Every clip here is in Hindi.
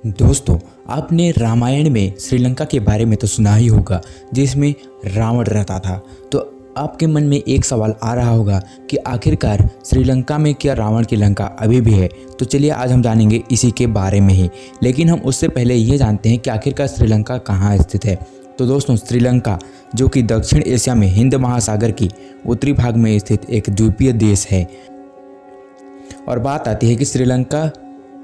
दोस्तों, आपने रामायण में श्रीलंका के बारे में तो सुना ही होगा, जिसमें रावण रहता था। तो आपके मन में एक सवाल आ रहा होगा कि आखिरकार श्रीलंका में क्या रावण की लंका अभी भी है। तो चलिए आज हम जानेंगे इसी के बारे में ही। लेकिन हम उससे पहले ये जानते हैं कि आखिरकार श्रीलंका कहाँ स्थित है। तो दोस्तों, श्रीलंका जो कि दक्षिण एशिया में हिंद महासागर की उत्तरी भाग में स्थित एक द्वीपीय देश है। और बात आती है कि श्रीलंका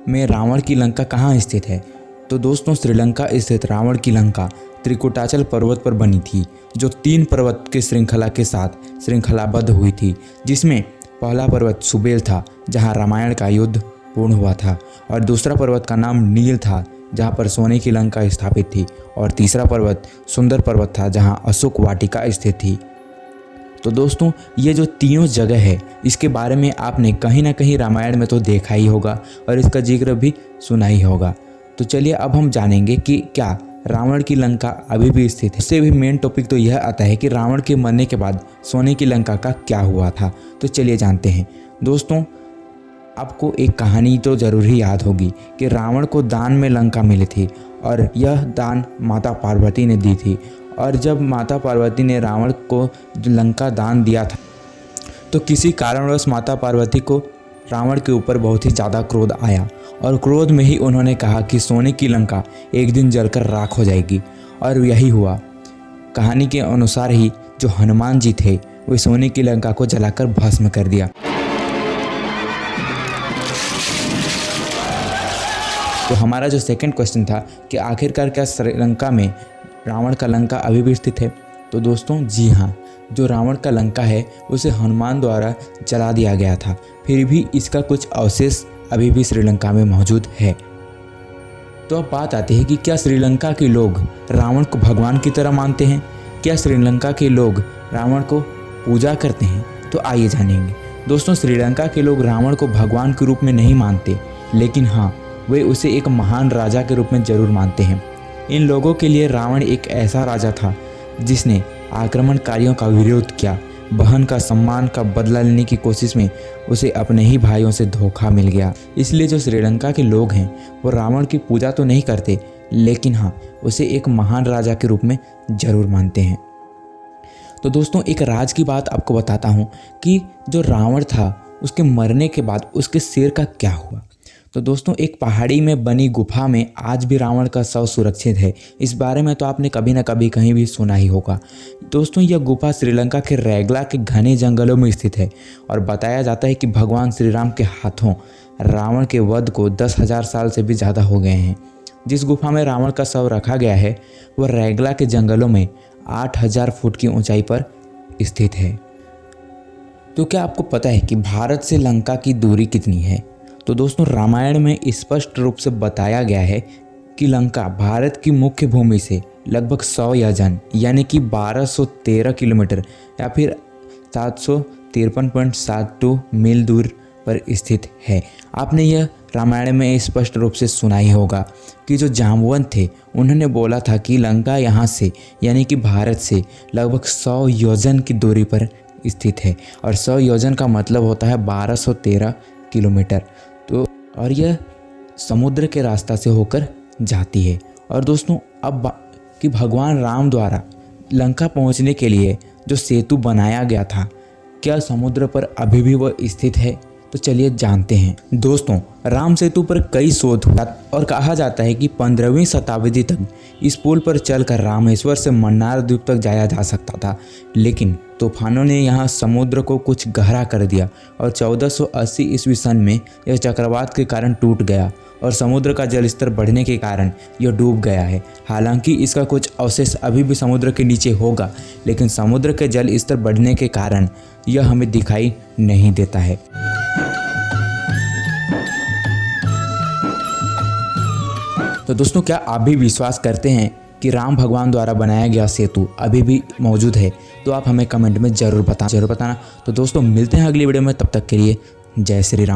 में रावण की लंका कहाँ स्थित है। तो दोस्तों, श्रीलंका स्थित रावण की लंका त्रिकुटाचल पर्वत पर बनी थी, जो 3 पर्वत की श्रृंखला के साथ श्रृंखलाबद्ध हुई थी, जिसमें पहला पर्वत सुबेल था, जहां रामायण का युद्ध पूर्ण हुआ था, और दूसरा पर्वत का नाम नील था, जहां पर सोने की लंका स्थापित थी, और तीसरा पर्वत सुंदर पर्वत था, जहां अशोक वाटिका स्थित थी। तो दोस्तों, ये जो तीनों जगह है, इसके बारे में आपने कहीं ना कहीं रामायण में तो देखा ही होगा और इसका जिक्र भी सुना ही होगा। तो चलिए अब हम जानेंगे कि क्या रावण की लंका अभी भी स्थित है। इससे भी मेन टॉपिक तो यह आता है कि रावण के मरने के बाद सोने की लंका का क्या हुआ था। तो चलिए जानते हैं। दोस्तों, आपको एक कहानी तो ज़रूर ही याद होगी कि रावण को दान में लंका मिली थी, और यह दान माता पार्वती ने दी थी। और जब माता पार्वती ने रावण को लंका दान दिया था, तो किसी कारणवश माता पार्वती को रावण के ऊपर बहुत ही ज़्यादा क्रोध आया, और क्रोध में ही उन्होंने कहा कि सोने की लंका एक दिन जलकर राख हो जाएगी। और यही हुआ। कहानी के अनुसार ही जो हनुमान जी थे, वे सोने की लंका को जलाकर भस्म कर दिया। तो हमारा जो सेकंड क्वेश्चन था कि आखिरकार क्या श्रीलंका में रावण का लंका अभी भी स्थित है। तो दोस्तों, जी हाँ, जो रावण का लंका है उसे हनुमान द्वारा जला दिया गया था, फिर भी इसका कुछ अवशेष अभी भी श्रीलंका में मौजूद है। तो अब बात आती है कि क्या श्रीलंका के लोग रावण को भगवान की तरह मानते हैं। क्या श्रीलंका के लोग रावण को पूजा करते हैं? तो आइए जानेंगे। दोस्तों, श्रीलंका के लोग रावण को भगवान के रूप में नहीं मानते, लेकिन हाँ, वे उसे एक महान राजा के रूप में जरूर मानते हैं। इन लोगों के लिए रावण एक ऐसा राजा था जिसने आक्रमणकारियों का विरोध किया। बहन का सम्मान का बदला लेने की कोशिश में उसे अपने ही भाइयों से धोखा मिल गया। इसलिए जो श्रीलंका के लोग हैं वो रावण की पूजा तो नहीं करते, लेकिन हाँ, उसे एक महान राजा के रूप में ज़रूर मानते हैं। तो दोस्तों, एक राज की बात आपको बताता हूँ कि जो रावण था उसके मरने के बाद उसके सिर का क्या हुआ। तो दोस्तों, एक पहाड़ी में बनी गुफा में आज भी रावण का शव सुरक्षित है। इस बारे में तो आपने कभी ना कभी कहीं भी सुना ही होगा। दोस्तों, यह गुफा श्रीलंका के रैगला के घने जंगलों में स्थित है, और बताया जाता है कि भगवान श्री राम के हाथों रावण के वध को 10,000 साल से भी ज़्यादा हो गए हैं। जिस गुफा में रावण का शव रखा गया है वह रैगला के जंगलों में 8,000 फुट की ऊंचाई पर स्थित है। तो क्या आपको पता है कि भारत से लंका की दूरी कितनी है? तो दोस्तों, रामायण में स्पष्ट रूप से बताया गया है कि लंका भारत की मुख्य भूमि से लगभग 100 योजन यानी कि 1213 किलोमीटर या फिर 753.72 मील दूर पर स्थित है। आपने यह रामायण में स्पष्ट रूप से सुना ही होगा कि जो जाम्बवंत थे उन्होंने बोला था कि लंका यहाँ से यानी कि भारत से लगभग 100 योजन की दूरी पर स्थित है, और 100 योजन का मतलब होता है 1213 किलोमीटर। तो और यह समुद्र के रास्ता से होकर जाती है। और दोस्तों, अब कि भगवान राम द्वारा लंका पहुंचने के लिए जो सेतु बनाया गया था, क्या समुद्र पर अभी भी वह स्थित है? तो चलिए जानते हैं। दोस्तों, राम सेतु पर कई शोध हुआ, और कहा जाता है कि 15वीं शताब्दी तक इस पुल पर चलकर रामेश्वर से मन्नार द्वीप तक जाया जा सकता था, लेकिन तूफानों ने यहाँ समुद्र को कुछ गहरा कर दिया, और 1480 ईस्वी सन में यह चक्रवात के कारण टूट गया, और समुद्र का जलस्तर बढ़ने के कारण यह डूब गया है। हालांकि इसका कुछ अवशेष अभी भी समुद्र के नीचे होगा, लेकिन समुद्र के जल स्तर बढ़ने के कारण यह हमें दिखाई नहीं देता है। तो दोस्तों, क्या आप भी विश्वास करते हैं कि राम भगवान द्वारा बनाया गया सेतु अभी भी मौजूद है? तो आप हमें कमेंट में ज़रूर बताना। तो दोस्तों, मिलते हैं अगली वीडियो में। तब तक के लिए जय श्री राम।